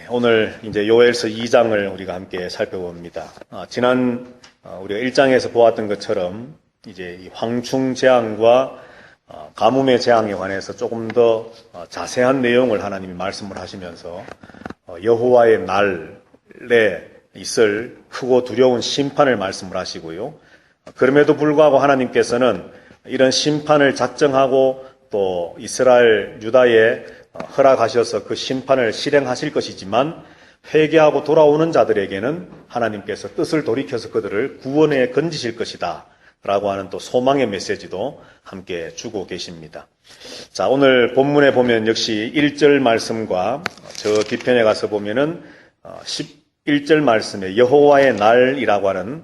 오늘 이제 요엘서 2장을 우리가 함께 살펴봅니다. 지난 우리가 1장에서 보았던 것처럼 이제 이 황충 재앙과 가뭄의 재앙에 관해서 조금 더 자세한 내용을 하나님이 말씀을 하시면서 여호와의 날에 있을 크고 두려운 심판을 말씀을 하시고요. 그럼에도 불구하고 하나님께서는 이런 심판을 작정하고 또 이스라엘 유다에 허락하셔서 그 심판을 실행하실 것이지만 회개하고 돌아오는 자들에게는 하나님께서 뜻을 돌이켜서 그들을 구원에 건지실 것이다 라고 하는 또 소망의 메시지도 함께 주고 계십니다. 자, 오늘 본문에 보면 역시 1절 말씀과 저 뒤편에 가서 보면은 11절 말씀에 여호와의 날이라고 하는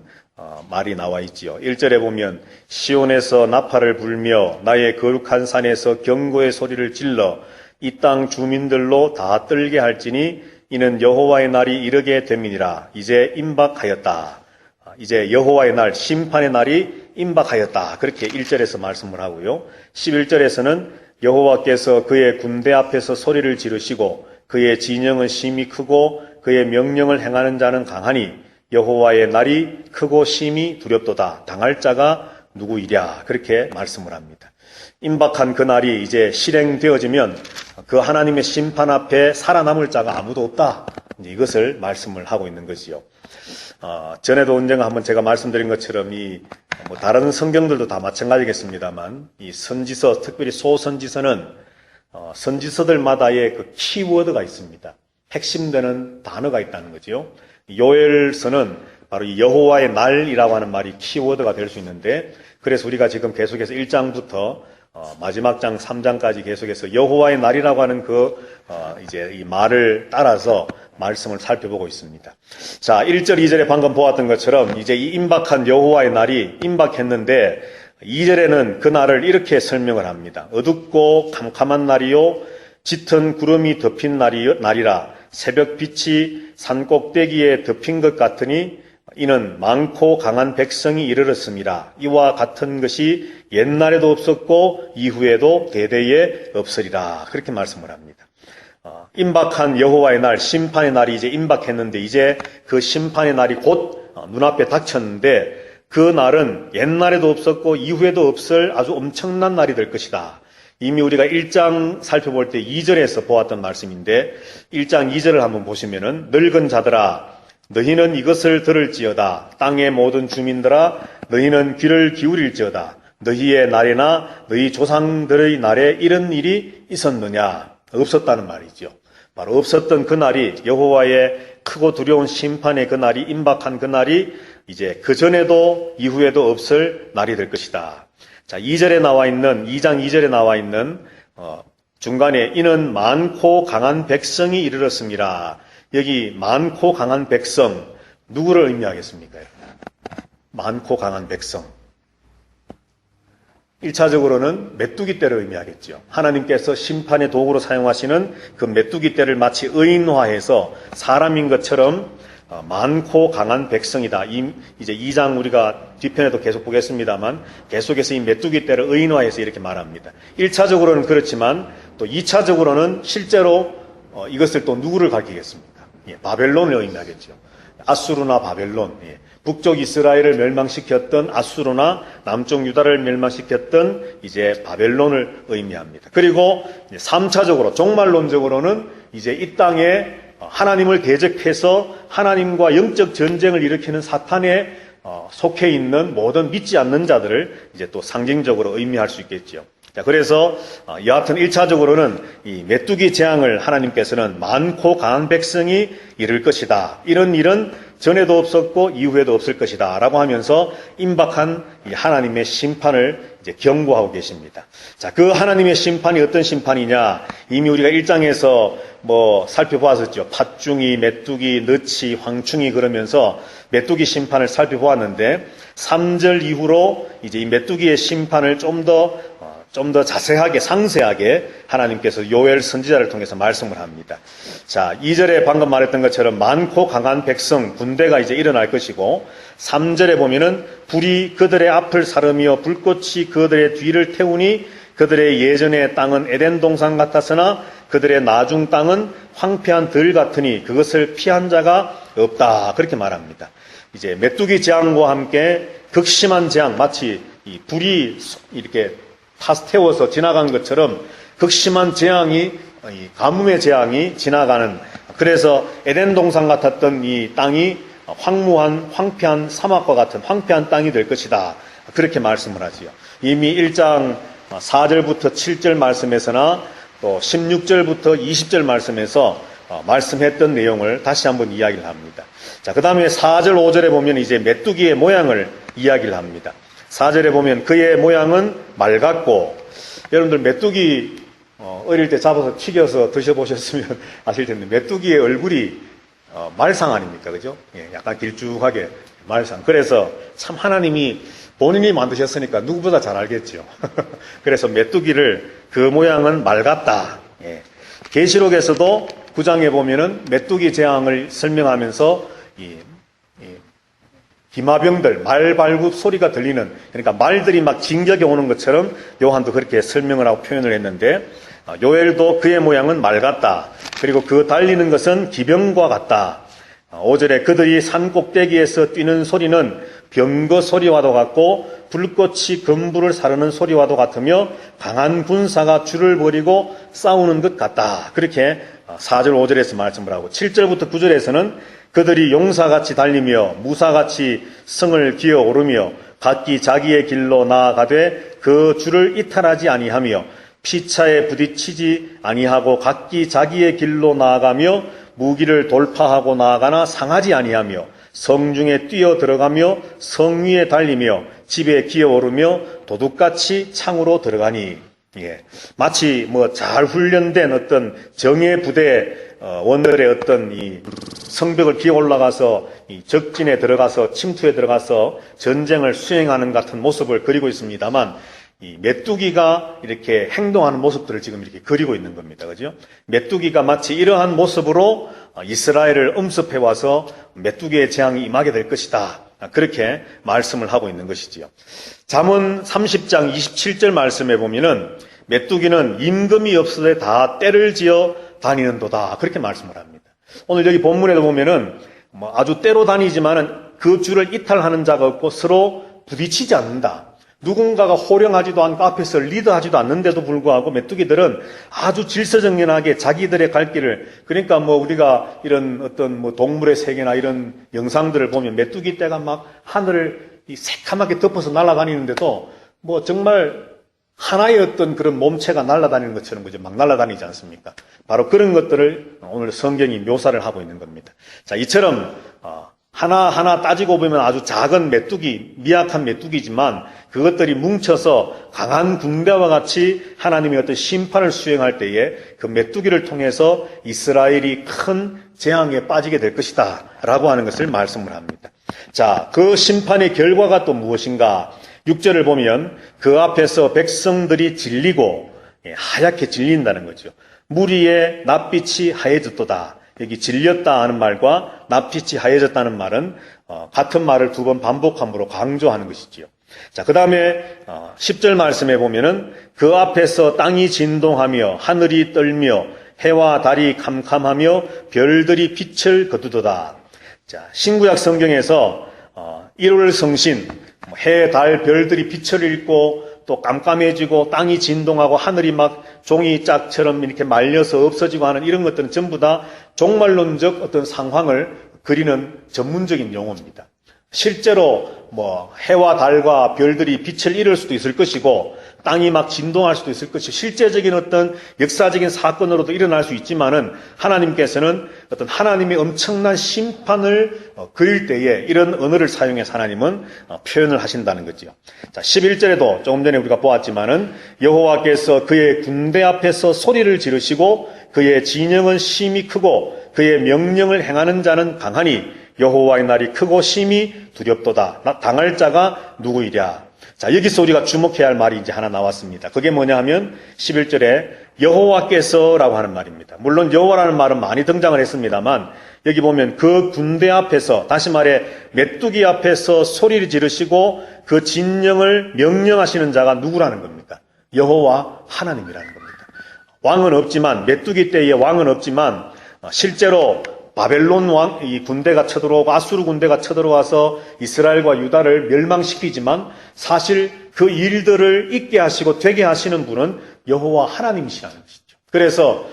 말이 나와 있지요. 1절에 보면 시온에서 나팔을 불며 나의 거룩한 산에서 경고의 소리를 질러 이 땅 주민들로 다 떨게 할지니 이는 여호와의 날이 이르게 됨이니라. 이제 임박하였다. 이제 여호와의 날, 심판의 날이 임박하였다. 그렇게 1절에서 말씀을 하고요. 11절에서는 여호와께서 그의 군대 앞에서 소리를 지르시고 그의 진영은 심히 크고 그의 명령을 행하는 자는 강하니 여호와의 날이 크고 심히 두렵도다. 당할 자가 누구이랴. 그렇게 말씀을 합니다. 임박한 그 날이 이제 실행되어지면 그 하나님의 심판 앞에 살아남을 자가 아무도 없다. 이제 이것을 말씀을 하고 있는 것이요. 전에도 언젠가 한번 제가 말씀드린 것처럼 다른 성경들도 다 마찬가지겠습니다만 이 선지서, 특별히 소선지서는 선지서들마다의 그 키워드가 있습니다. 핵심되는 단어가 있다는 거죠. 요엘서는 바로 이 여호와의 날이라고 하는 말이 키워드가 될 수 있는데, 그래서 우리가 지금 계속해서 1장부터 마지막 장 3장까지 계속해서 여호와의 날이라고 하는 이제 이 말을 따라서 말씀을 살펴보고 있습니다. 자, 1절, 2절에 방금 보았던 것처럼 이제 이 임박한 여호와의 날이 임박했는데 2절에는 그 날을 이렇게 설명을 합니다. 어둡고 캄캄한 날이요 짙은 구름이 덮인 날이라 새벽빛이 산 꼭대기에 덮인 것 같으니 이는 많고 강한 백성이 이르렀습니다. 이와 같은 것이 옛날에도 없었고 이후에도 대대에 없으리라. 그렇게 말씀을 합니다. 임박한 여호와의 날, 심판의 날이 이제 임박했는데 이제 그 심판의 날이 곧 눈앞에 닥쳤는데 그 날은 옛날에도 없었고 이후에도 없을 아주 엄청난 날이 될 것이다. 이미 우리가 1장 살펴볼 때 2절에서 보았던 말씀인데 1장 2절을 한번 보시면은 늙은 자들아 너희는 이것을 들을지어다. 땅의 모든 주민들아 너희는 귀를 기울일지어다. 너희의 날에나 너희 조상들의 날에 이런 일이 있었느냐? 없었다는 말이죠. 바로 없었던 그 날이 여호와의 크고 두려운 심판의 그 날이 임박한 그 날이 이제 그 전에도 이후에도 없을 날이 될 것이다. 자, 2절에 나와 있는 2장 2절에 나와 있는 중간에 이는 많고 강한 백성이 이르렀습니다. 여기 많고 강한 백성 누구를 의미하겠습니까? 많고 강한 백성. 1차적으로는 메뚜기 떼를 의미하겠죠. 하나님께서 심판의 도구로 사용하시는 그 메뚜기 떼를 마치 의인화해서 사람인 것처럼 많고 강한 백성이다. 이제 2장 우리가 뒤편에도 계속 보겠습니다만 계속해서 이 메뚜기 떼를 의인화해서 이렇게 말합니다. 1차적으로는 그렇지만 또 2차적으로는 실제로 이것을 또 누구를 가리키겠습니까? 바벨론을 의미하겠죠. 아수르나 바벨론. 북쪽 이스라엘을 멸망시켰던 아수르나 남쪽 유다를 멸망시켰던 이제 바벨론을 의미합니다. 그리고 3차적으로 종말론적으로는 이제 이 땅에 하나님을 대적해서 하나님과 영적 전쟁을 일으키는 사탄에 속해 있는 모든 믿지 않는 자들을 이제 또 상징적으로 의미할 수 있겠죠. 자, 그래서 여하튼 1차적으로는 이 메뚜기 재앙을 하나님께서는 많고 강한 백성이 이룰 것이다. 이런 일은 전에도 없었고 이후에도 없을 것이다. 라고 하면서 임박한 이 하나님의 심판을 이제 경고하고 계십니다. 자, 그 하나님의 심판이 어떤 심판이냐? 이미 우리가 1장에서 살펴보았었죠. 팥중이, 메뚜기, 너치, 황충이 그러면서 메뚜기 심판을 살펴보았는데 3절 이후로 이제 이 메뚜기의 심판을 좀 더 자세하게 상세하게 하나님께서 요엘 선지자를 통해서 말씀을 합니다. 자, 2절에 방금 말했던 것처럼 많고 강한 백성 군대가 이제 일어날 것이고 3절에 보면은 불이 그들의 앞을 사르며 불꽃이 그들의 뒤를 태우니 그들의 예전의 땅은 에덴 동산 같았으나 그들의 나중 땅은 황폐한 들 같으니 그것을 피한 자가 없다. 그렇게 말합니다. 이제 메뚜기 재앙과 함께 극심한 재앙, 마치 이 불이 이렇게 타스태워서 지나간 것처럼 극심한 재앙이, 이 가뭄의 재앙이 지나가는, 그래서 에덴 동산 같았던 이 땅이 황무한 황폐한 사막과 같은 황폐한 땅이 될 것이다. 그렇게 말씀을 하지요. 이미 1장 4절부터 7절 말씀에서나 또 16절부터 20절 말씀에서 말씀했던 내용을 다시 한번 이야기를 합니다. 자, 그 다음에 4절, 5절에 보면 이제 메뚜기의 모양을 이야기를 합니다. 4절에 보면 그의 모양은 맑았고, 여러분들 메뚜기 어릴 때 잡아서 튀겨서 드셔보셨으면 아실 텐데, 메뚜기의 얼굴이 말상 아닙니까? 그죠? 예, 약간 길쭉하게 말상. 그래서 참 하나님이 본인이 만드셨으니까 누구보다 잘 알겠죠. 그래서 메뚜기를 그 모양은 맑았다. 예. 계시록에서도 9장에 보면은 메뚜기 재앙을 설명하면서 기마병들, 말발굽 소리가 들리는, 그러니까 말들이 막 진격해 오는 것처럼 요한도 그렇게 설명을 하고 표현을 했는데, 요엘도 그의 모양은 맑았다. 그리고 그 달리는 것은 기병과 같다. 5절에 그들이 산 꼭대기에서 뛰는 소리는 병거 소리와도 같고 불꽃이 금불을 사르는 소리와도 같으며 강한 군사가 줄을 버리고 싸우는 것 같다. 그렇게 4절 5절에서 말씀을 하고, 7절부터 9절에서는 그들이 용사같이 달리며 무사같이 성을 기어 오르며 각기 자기의 길로 나아가되 그 줄을 이탈하지 아니하며 피차에 부딪히지 아니하고 각기 자기의 길로 나아가며 무기를 돌파하고 나아가나 상하지 아니하며 성중에 뛰어 들어가며 성 위에 달리며 집에 기어 오르며 도둑같이 창으로 들어가니. 예. 마치 뭐 잘 훈련된 어떤 정예 부대 원들의 어떤 이 성벽을 기어 올라가서 이 적진에 들어가서 침투에 들어가서 전쟁을 수행하는 같은 모습을 그리고 있습니다만, 이 메뚜기가 이렇게 행동하는 모습들을 지금 이렇게 그리고 있는 겁니다. 그죠? 메뚜기가 마치 이러한 모습으로 이스라엘을 음습해 와서 메뚜기의 재앙이 임하게 될 것이다. 그렇게 말씀을 하고 있는 것이지요. 잠언 30장 27절 말씀에 보면은 메뚜기는 임금이 없으되 다 때를 지어 다니는도다. 그렇게 말씀을 합니다. 오늘 여기 본문에도 보면은 뭐 아주 때로 다니지만은 그 줄을 이탈하는 자가 없고 서로 부딪히지 않는다. 누군가가 호령하지도 않고 앞에서 리드하지도 않는데도 불구하고 메뚜기들은 아주 질서정연하게 자기들의 갈 길을, 그러니까 뭐 우리가 이런 어떤 뭐 동물의 세계나 이런 영상들을 보면 메뚜기 떼가 막 하늘을 새카맣게 덮어서 날아다니는데도 뭐 정말 하나의 어떤 그런 몸체가 날아다니는 것처럼 그죠? 막 날아다니지 않습니까? 바로 그런 것들을 오늘 성경이 묘사를 하고 있는 겁니다. 자, 이처럼 하나하나 따지고 보면 아주 작은 메뚜기, 미약한 메뚜기지만 그것들이 뭉쳐서 강한 군대와 같이 하나님의 어떤 심판을 수행할 때에 그 메뚜기를 통해서 이스라엘이 큰 재앙에 빠지게 될 것이다 라고 하는 것을 말씀을 합니다. 자, 그 심판의 결과가 또 무엇인가? 6절을 보면 그 앞에서 백성들이 질리고 하얗게 질린다는 거죠. 무리의 낯빛이 하얘졌도다. 여기 질렸다 하는 말과 낯빛이 하얘졌다는 말은 같은 말을 두 번 반복함으로 강조하는 것이지요. 자, 그 다음에 10절 말씀에 보면은 그 앞에서 땅이 진동하며 하늘이 떨며 해와 달이 캄캄하며 별들이 빛을 거두도다. 자, 신구약 성경에서 1월 성신, 해, 달, 별들이 빛을 잃고 또 깜깜해지고 땅이 진동하고 하늘이 막 종이짝처럼 이렇게 말려서 없어지고 하는 이런 것들은 전부 다 종말론적 어떤 상황을 그리는 전문적인 용어입니다. 실제로 뭐 해와 달과 별들이 빛을 잃을 수도 있을 것이고 땅이 막 진동할 수도 있을 것이고 실제적인 어떤 역사적인 사건으로도 일어날 수 있지만은 하나님께서는 어떤 하나님의 엄청난 심판을 그릴 때에 이런 언어를 사용해서 하나님은 표현을 하신다는 거죠. 자, 11절에도 조금 전에 우리가 보았지만은 여호와께서 그의 군대 앞에서 소리를 지르시고 그의 진영은 심히 크고 그의 명령을 행하는 자는 강하니 여호와의 날이 크고 심히 두렵도다. 당할 자가 누구이랴. 자, 여기서 우리가 주목해야 할 말이 이제 하나 나왔습니다. 그게 뭐냐 하면 11절에 여호와께서라고 하는 말입니다. 물론 여호와라는 말은 많이 등장을 했습니다만 여기 보면 그 군대 앞에서, 다시 말해 메뚜기 앞에서 소리를 지르시고 그 진영을 명령하시는 자가 누구라는 겁니까? 여호와 하나님이라는 겁니다. 왕은 없지만, 메뚜기 때의 왕은 없지만 실제로 바벨론 왕, 이 군대가 쳐들어오고 아수르 군대가 쳐들어와서 이스라엘과 유다를 멸망시키지만 사실 그 일들을 있게 하시고 되게 하시는 분은 여호와 하나님이시라는 것이죠. 그래서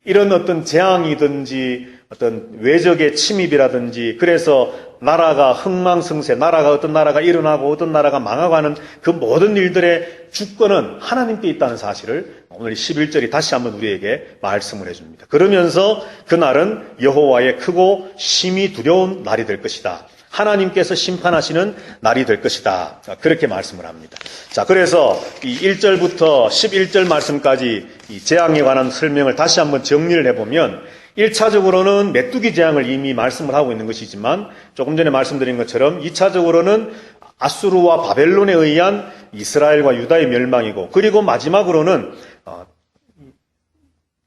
이런 어떤 재앙이든지 어떤 외적의 침입이라든지 그래서 나라가 흥망성쇠, 어떤 나라가 일어나고 어떤 나라가 망하고 하는 그 모든 일들의 주권은 하나님께 있다는 사실을 오늘 11절이 다시 한번 우리에게 말씀을 해줍니다. 그러면서 그날은 여호와의 크고 심히 두려운 날이 될 것이다. 하나님께서 심판하시는 날이 될 것이다. 그렇게 말씀을 합니다. 자, 그래서 이 1절부터 11절 말씀까지 이 재앙에 관한 설명을 다시 한번 정리를 해보면 1차적으로는 메뚜기 재앙을 이미 말씀을 하고 있는 것이지만 조금 전에 말씀드린 것처럼 2차적으로는 아수르와 바벨론에 의한 이스라엘과 유다의 멸망이고 그리고 마지막으로는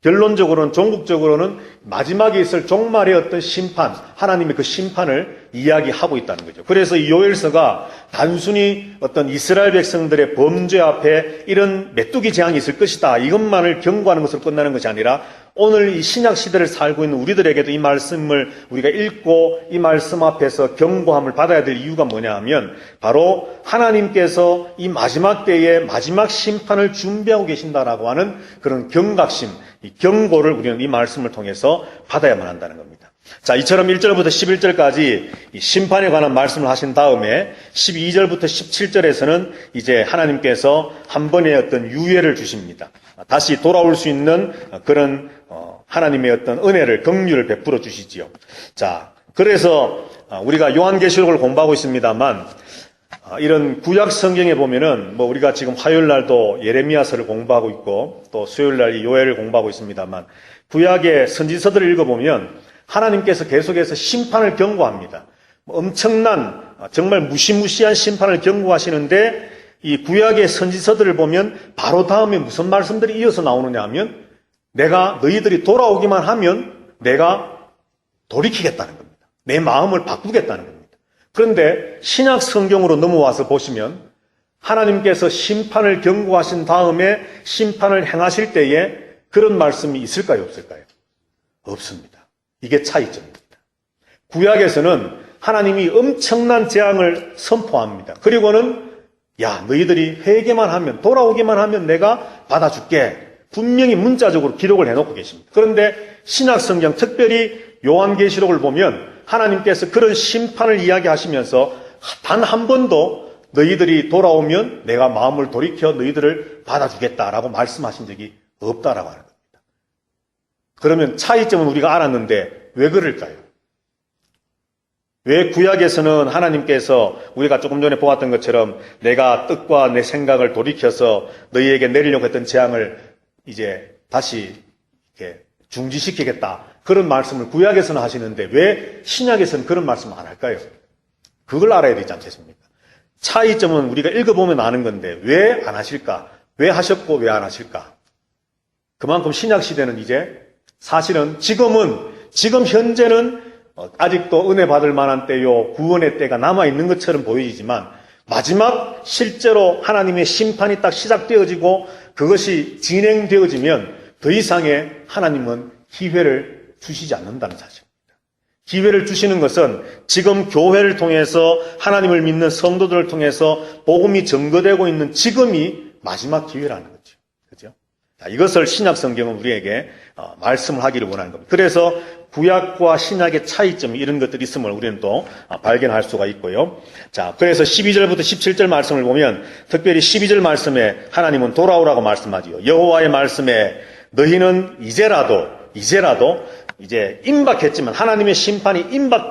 결론적으로는 종국적으로는 마지막에 있을 종말의 어떤 심판, 하나님의 그 심판을 이야기하고 있다는 거죠. 그래서 이 요엘서가 단순히 어떤 이스라엘 백성들의 범죄 앞에 이런 메뚜기 재앙이 있을 것이다 이것만을 경고하는 것으로 끝나는 것이 아니라 오늘 이 신약 시대를 살고 있는 우리들에게도 이 말씀을 우리가 읽고 이 말씀 앞에서 경고함을 받아야 될 이유가 뭐냐 하면 바로 하나님께서 이 마지막 때에 마지막 심판을 준비하고 계신다라고 하는 그런 경각심, 이 경고를 우리는 이 말씀을 통해서 받아야만 한다는 겁니다. 자, 이처럼 1절부터 11절까지 이 심판에 관한 말씀을 하신 다음에 12절부터 17절에서는 이제 하나님께서 한 번의 어떤 유예를 주십니다. 다시 돌아올 수 있는 그런 하나님의 어떤 은혜를, 긍휼을 베풀어 주시지요. 자, 그래서 우리가 요한계시록을 공부하고 있습니다만 이런 구약 성경에 보면은 뭐 우리가 지금 화요일 날도 예레미야서를 공부하고 있고 또 수요일 날 요엘을 공부하고 있습니다만 구약의 선지서들을 읽어보면 하나님께서 계속해서 심판을 경고합니다. 엄청난 정말 무시무시한 심판을 경고하시는데 이 구약의 선지서들을 보면 바로 다음에 무슨 말씀들이 이어서 나오느냐 하면 내가 너희들이 돌아오기만 하면 내가 돌이키겠다는 겁니다. 내 마음을 바꾸겠다는 겁니다. 그런데 신약 성경으로 넘어와서 보시면 하나님께서 심판을 경고하신 다음에 심판을 행하실 때에 그런 말씀이 있을까요? 없을까요? 없습니다. 이게 차이점입니다. 구약에서는 하나님이 엄청난 재앙을 선포합니다. 그리고는 야, 너희들이 회개만 하면, 돌아오기만 하면 내가 받아줄게. 분명히 문자적으로 기록을 해놓고 계십니다. 그런데 신약 성경, 특별히 요한계시록을 보면 하나님께서 그런 심판을 이야기하시면서 단 한 번도 너희들이 돌아오면 내가 마음을 돌이켜 너희들을 받아주겠다라고 말씀하신 적이 없다라고 하는 겁니다. 그러면 차이점은 우리가 알았는데 왜 그럴까요? 왜 구약에서는 하나님께서 우리가 조금 전에 보았던 것처럼 내가 뜻과 내 생각을 돌이켜서 너희에게 내리려고 했던 재앙을 이제 다시 이렇게 중지시키겠다. 그런 말씀을 구약에서는 하시는데 왜 신약에서는 그런 말씀을 안 할까요? 그걸 알아야 되지 않겠습니까? 차이점은 우리가 읽어보면 아는 건데 왜 안 하실까? 왜 하셨고 왜 안 하실까? 그만큼 신약 시대는 이제 사실은 지금 현재는 아직도 은혜 받을 만한 때요, 구원의 때가 남아있는 것처럼 보이지만 마지막 실제로 하나님의 심판이 딱 시작되어지고 그것이 진행되어지면 더 이상의 하나님은 기회를 주시지 않는다는 사실입니다. 기회를 주시는 것은 지금 교회를 통해서 하나님을 믿는 성도들을 통해서 복음이 증거되고 있는 지금이 마지막 기회라는 거죠. 그죠? 자, 이것을 신약 성경은 우리에게 말씀을 하기를 원하는 겁니다. 그래서 구약과 신약의 차이점 이런 것들이 있음을 우리는 또 발견할 수가 있고요. 자, 그래서 12절부터 17절 말씀을 보면 특별히 12절 말씀에 하나님은 돌아오라고 말씀하지요. 여호와의 말씀에 너희는 이제라도 이제 임박했지만 하나님의 심판이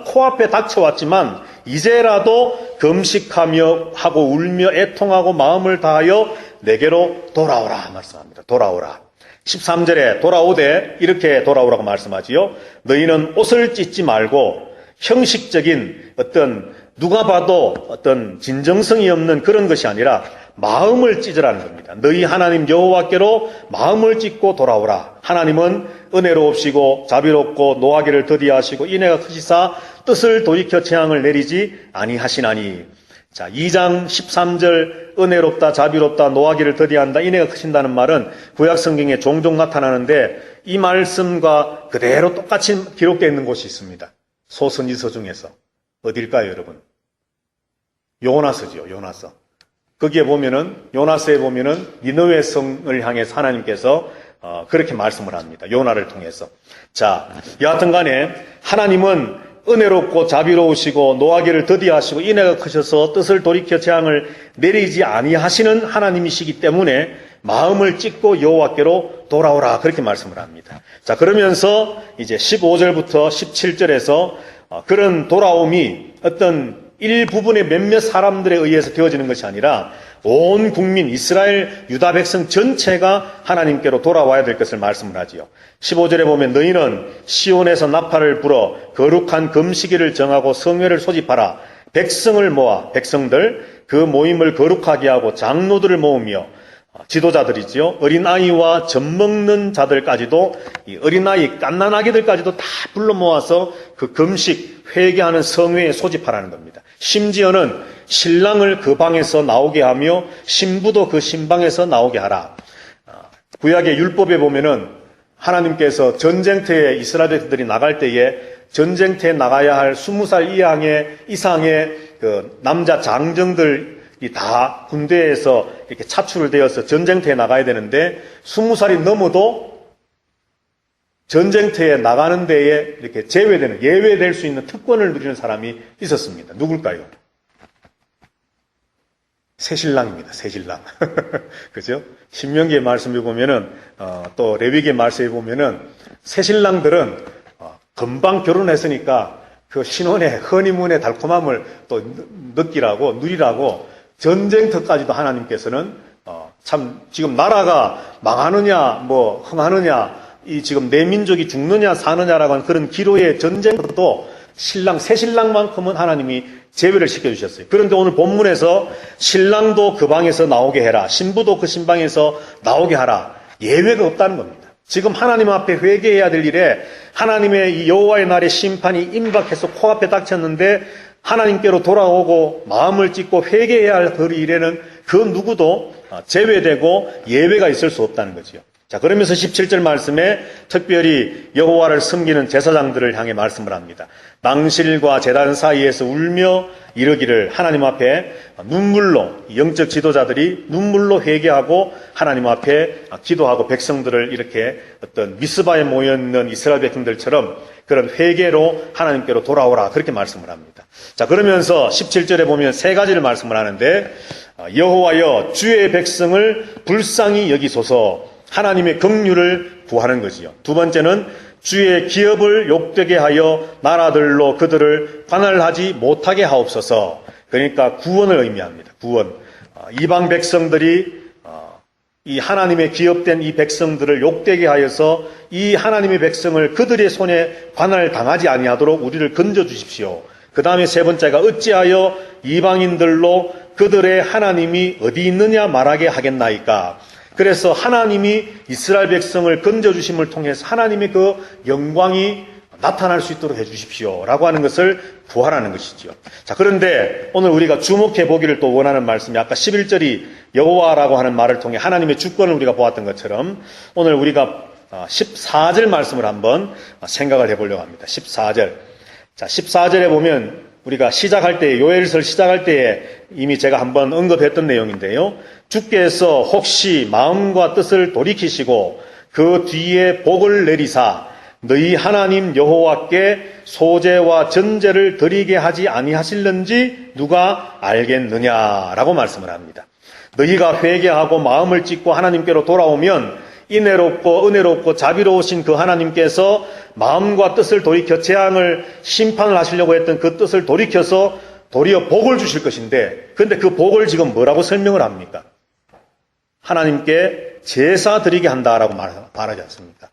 코앞에 닥쳐왔지만 이제라도 금식하며 하고 울며 애통하고 마음을 다하여 내게로 돌아오라 말씀합니다. 돌아오라. 13절에 돌아오되 이렇게 돌아오라고 말씀하지요. 너희는 옷을 찢지 말고 형식적인 어떤 누가 봐도 어떤 진정성이 없는 그런 것이 아니라 마음을 찢으라는 겁니다. 너희 하나님 여호와께로 마음을 찢고 돌아오라. 하나님은 은혜로우시고 자비롭고 노하기를 더디하시고 인애가 크시사 뜻을 돌이켜 재앙을 내리지 아니하시나니. 자, 2장 13절 은혜롭다 자비롭다 노하기를 더디한다 인애가 크신다는 말은 구약 성경에 종종 나타나는데 이 말씀과 그대로 똑같이 기록되어 있는 곳이 있습니다. 소선지서 중에서. 어딜까요, 여러분? 요나서지요, 요나서. 거기에 보면은, 요나서에 보면은 니느웨 성을 향해서 하나님께서 그렇게 말씀을 합니다. 요나를 통해서. 자, 여하튼 간에 하나님은 은혜롭고 자비로우시고 노하기를 더디하시고 인애가 크셔서 뜻을 돌이켜 재앙을 내리지 아니하시는 하나님이시기 때문에 마음을 찢고 여호와께로 돌아오라 그렇게 말씀을 합니다. 자, 그러면서 이제 15절부터 17절에서 그런 돌아옴이 어떤 일부분의 몇몇 사람들에 의해서 되어지는 것이 아니라 온 국민 이스라엘 유다 백성 전체가 하나님께로 돌아와야 될 것을 말씀을 하지요. 15절에 보면 너희는 시온에서 나팔을 불어 거룩한 금시기를 정하고 성회를 소집하라. 백성을 모아 백성들 그 모임을 거룩하게 하고 장로들을 모으며 지도자들이지요. 어린아이와 젖먹는 자들까지도 이 어린아이 갓난아기들까지도 다 불러 모아서 그 금식 회개하는 성회에 소집하라는 겁니다. 심지어는 신랑을 그 방에서 나오게 하며 신부도 그 신방에서 나오게 하라. 구약의 율법에 보면은 하나님께서 전쟁터에 이스라엘 백성들이 나갈 때에 전쟁터에 나가야 할 20살 이상의 그 남자 장정들이 다 군대에서 이렇게 차출을 되어서 전쟁터에 나가야 되는데 20살이 넘어도 전쟁터에 나가는 데에 이렇게 제외되는, 예외될 수 있는 특권을 누리는 사람이 있었습니다. 누굴까요? 새신랑입니다. 새신랑. 그죠? 신명기의 말씀을 보면은, 또 레위기의 말씀을 보면은, 새신랑들은, 금방 결혼했으니까 그 신혼의 허니문의 달콤함을 또 누리라고 전쟁터까지도 하나님께서는, 참, 지금 나라가 망하느냐, 흥하느냐, 이 지금 내 민족이 죽느냐 사느냐라고 하는 그런 기로의 전쟁도 새신랑만큼은 하나님이 제외를 시켜주셨어요. 그런데 오늘 본문에서 신랑도 그 방에서 나오게 해라. 신부도 그 신방에서 나오게 하라. 예외가 없다는 겁니다. 지금 하나님 앞에 회개해야 될 일에 하나님의 이 여호와의 날의 심판이 임박해서 코앞에 닥쳤는데 하나님께로 돌아오고 마음을 찢고 회개해야 할 그 일에는 그 누구도 제외되고 예외가 있을 수 없다는 거지요. 자, 그러면서 17절 말씀에 특별히 여호와를 섬기는 제사장들을 향해 말씀을 합니다. 낭실과 제단 사이에서 울며 이르기를 하나님 앞에 눈물로, 영적 지도자들이 눈물로 회개하고 하나님 앞에 기도하고 백성들을 이렇게 어떤 미스바에 모여있는 이스라엘 백성들처럼 그런 회개로 하나님께로 돌아오라 그렇게 말씀을 합니다. 자, 그러면서 17절에 보면 세 가지를 말씀을 하는데 여호와여 주의 백성을 불쌍히 여기소서 하나님의 긍휼을 구하는 거지요. 두 번째는 주의 기업을 욕되게 하여 나라들로 그들을 관할하지 못하게 하옵소서. 그러니까 구원을 의미합니다. 구원. 이방 백성들이 이 하나님의 기업된 이 백성들을 욕되게 하여서 이 하나님의 백성을 그들의 손에 관할당하지 아니하도록 우리를 건져주십시오. 그 다음에 세 번째가 어찌하여 이방인들로 그들의 하나님이 어디 있느냐 말하게 하겠나이까. 그래서 하나님이 이스라엘 백성을 건져주심을 통해서 하나님의 그 영광이 나타날 수 있도록 해주십시오 라고 하는 것을 구하라는 것이죠. 자, 그런데 오늘 우리가 주목해 보기를 또 원하는 말씀이 아까 11절이 여호와라고 하는 말을 통해 하나님의 주권을 우리가 보았던 것처럼 오늘 우리가 14절 말씀을 한번 생각을 해보려고 합니다. 14절. 자, 14절에 보면 우리가 시작할 때, 요엘서를 시작할 때에 이미 제가 한번 언급했던 내용인데요. 주께서 혹시 마음과 뜻을 돌이키시고 그 뒤에 복을 내리사 너희 하나님 여호와께 소제와 전제를 드리게 하지 아니하실는지 누가 알겠느냐라고 말씀을 합니다. 너희가 회개하고 마음을 찢고 하나님께로 돌아오면 인애롭고 은혜롭고 자비로우신 그 하나님께서 마음과 뜻을 돌이켜 재앙을 심판을 하시려고 했던 그 뜻을 돌이켜서 도리어 복을 주실 것인데, 그런데 그 복을 지금 뭐라고 설명을 합니까? 하나님께 제사 드리게 한다라고 말하지 않습니까?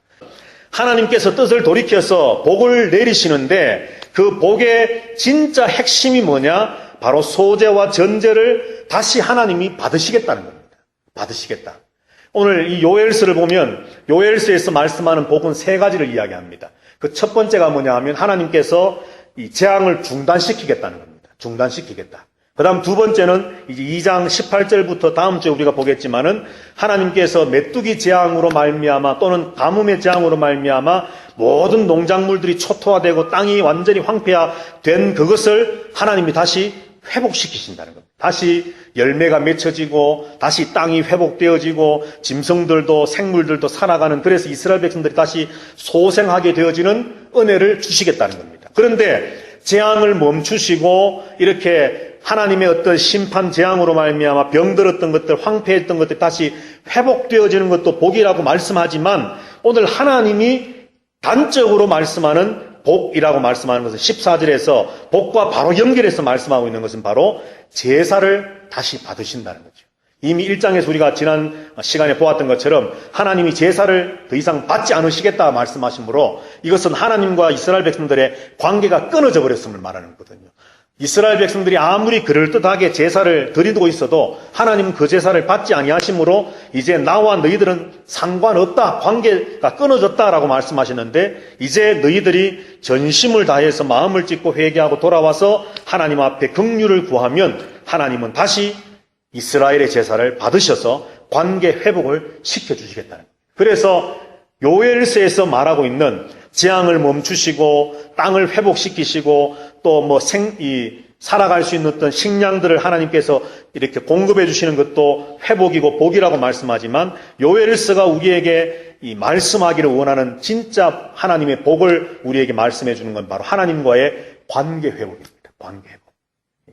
하나님께서 뜻을 돌이켜서 복을 내리시는데 그 복의 진짜 핵심이 뭐냐? 바로 소제와 전제를 다시 하나님이 받으시겠다는 겁니다. 받으시겠다. 오늘 이 요엘서를 보면 요엘서에서 말씀하는 복은 세 가지를 이야기합니다. 그 첫 번째가 뭐냐 하면 하나님께서 이 재앙을 중단시키겠다는 겁니다. 중단시키겠다. 그 다음 두 번째는 이제 2장 18절부터 다음 주에 우리가 보겠지만은 하나님께서 메뚜기 재앙으로 말미암아 또는 가뭄의 재앙으로 말미암아 모든 농작물들이 초토화되고 땅이 완전히 황폐화된 그것을 하나님이 다시 회복시키신다는 겁니다. 다시 열매가 맺혀지고 다시 땅이 회복되어지고 짐승들도 생물들도 살아가는, 그래서 이스라엘 백성들이 다시 소생하게 되어지는 은혜를 주시겠다는 겁니다. 그런데 재앙을 멈추시고 이렇게 하나님의 어떤 심판 재앙으로 말미암아 병들었던 것들, 황폐했던 것들 다시 회복되어지는 것도 복이라고 말씀하지만 오늘 하나님이 단적으로 말씀하는 복이라고 말씀하는 것은 14절에서 복과 바로 연결해서 말씀하고 있는 것은 바로 제사를 다시 받으신다는 거죠. 이미 1장에서 우리가 지난 시간에 보았던 것처럼 하나님이 제사를 더 이상 받지 않으시겠다 말씀하시므로 이것은 하나님과 이스라엘 백성들의 관계가 끊어져 버렸음을 말하는 거거든요. 이스라엘 백성들이 아무리 그럴듯하게 제사를 드리고 있어도 하나님은 그 제사를 받지 아니하시므로 이제 나와 너희들은 상관없다, 관계가 끊어졌다라고 말씀하시는데 이제 너희들이 전심을 다해서 마음을 찢고 회개하고 돌아와서 하나님 앞에 긍휼을 구하면 하나님은 다시 이스라엘의 제사를 받으셔서 관계 회복을 시켜주시겠다는 거예요. 그래서 요엘서에서 말하고 있는 재앙을 멈추시고 땅을 회복시키시고 또 살아갈 수 있는 어떤 식량들을 하나님께서 이렇게 공급해 주시는 것도 회복이고 복이라고 말씀하지만 요엘서가 우리에게 이 말씀하기를 원하는 진짜 하나님의 복을 우리에게 말씀해 주는 건 바로 하나님과의 관계 회복입니다. 관계 회복.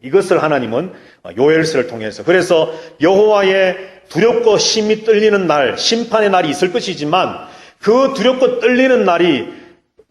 이것을 하나님은 요엘서를 통해서, 그래서 여호와의 두렵고 심히 떨리는 날, 심판의 날이 있을 것이지만 그 두렵고 떨리는 날이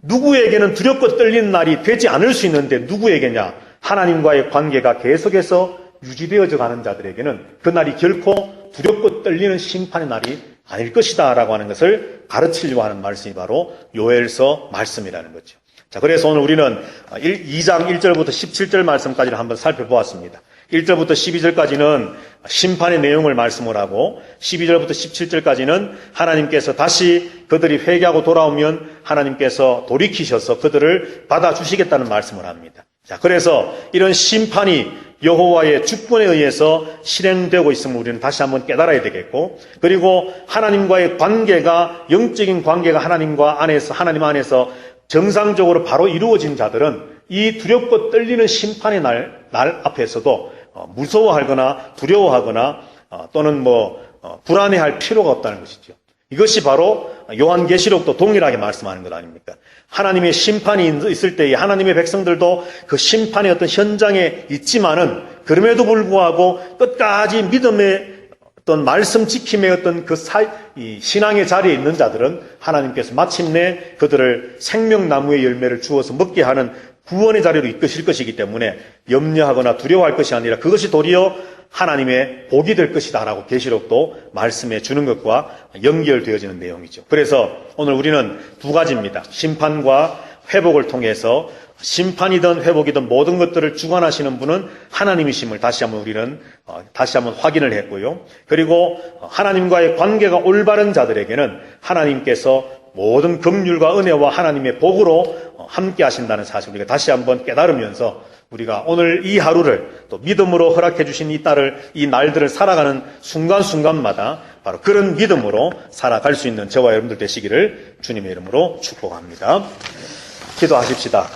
누구에게는 두렵고 떨리는 날이 되지 않을 수 있는데 누구에게냐? 하나님과의 관계가 계속해서 유지되어져 가는 자들에게는 그 날이 결코 두렵고 떨리는 심판의 날이 아닐 것이다 라고 하는 것을 가르치려고 하는 말씀이 바로 요엘서 말씀이라는 거죠. 자, 그래서 오늘 우리는 2장 1절부터 17절 말씀까지를 한번 살펴보았습니다. 1절부터 12절까지는 심판의 내용을 말씀을 하고 12절부터 17절까지는 하나님께서 다시 그들이 회개하고 돌아오면 하나님께서 돌이키셔서 그들을 받아주시겠다는 말씀을 합니다. 자, 그래서 이런 심판이 여호와의 주권에 의해서 실행되고 있음을 우리는 다시 한번 깨달아야 되겠고, 그리고 하나님과의 관계가, 영적인 관계가 하나님 안에서 정상적으로 바로 이루어진 자들은 이 두렵고 떨리는 심판의 날 앞에서도 무서워하거나 두려워하거나 또는 불안해할 필요가 없다는 것이죠. 이것이 바로 요한계시록도 동일하게 말씀하는 것 아닙니까? 하나님의 심판이 있을 때에 하나님의 백성들도 그 심판의 어떤 현장에 있지만은 그럼에도 불구하고 끝까지 믿음의 어떤 말씀 지킴의 어떤 이 신앙의 자리에 있는 자들은 하나님께서 마침내 그들을 생명나무의 열매를 주어서 먹게 하는 구원의 자리로 이끄실 것이기 때문에 염려하거나 두려워할 것이 아니라 그것이 도리어 하나님의 복이 될 것이다 라고 계시록도 말씀해 주는 것과 연결되어지는 내용이죠. 그래서 오늘 우리는 두 가지입니다. 심판과 회복을 통해서 심판이든 회복이든 모든 것들을 주관하시는 분은 하나님이심을 다시 한번 우리는 확인을 했고요. 그리고 하나님과의 관계가 올바른 자들에게는 하나님께서 모든 긍휼과 은혜와 하나님의 복으로 함께 하신다는 사실 우리가 다시 한번 깨달으면서 우리가 오늘 이 하루를 또 믿음으로 허락해 주신 이 날들을 살아가는 순간순간마다 바로 그런 믿음으로 살아갈 수 있는 저와 여러분들 되시기를 주님의 이름으로 축복합니다. 기도하십시다.